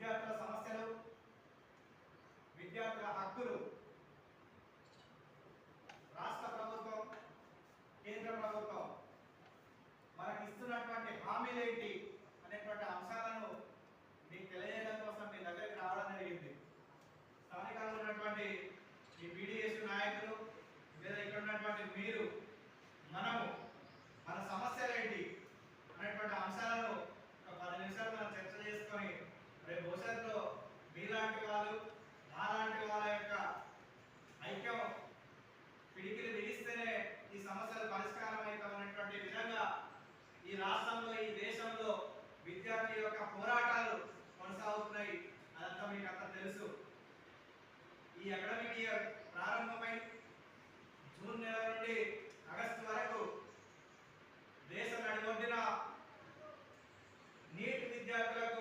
విద్యార్థుల సమస్యలు, విద్యార్థుల హక్కులు, రాష్ట్ర ప్రభుత్వం, కేంద్ర ప్రభుత్వం మనకి ఇస్తున్నటువంటి హామీలు ఏంటి అనేటువంటి అంశాలను మీకు తెలియజేయడం కోసం మీ దగ్గరికి రావడం జరిగింది. స్థానికంగా ఉన్నటువంటి ఈ పీడీఎస్ నాయకులు లేదా ఇక్కడ ఉన్నటువంటి మీరు మనము మన సమస్యలు ఏంటి అనేటువంటి అంశాలను ఒక 10 నిమిషాలు మనం చర్చ చేసుకొని రేపు భవిష్యత్తులో మీలాంటి వాళ్ళు నాలాంటి వాళ్ళ యొక్క ఐక్యం పిడికిలు బిగిస్తేనే ఈ సమస్యలు పరిష్కారం అవుతామనేటువంటి విధంగా ఈ రాష్ట్రంలో ఈ దేశంలో విద్యార్థి యొక్క పోరాటాలు కొనసాగుతున్నాయి. అదంతా మీకు అంతా తెలుసు. ఈ అకాడమిక్ ఇయర్ ప్రారంభమై జూన్ నెల నుండి ఆగస్టు వరకు దేశ నడిబొడ్డిన నీట్ విద్యార్థులకు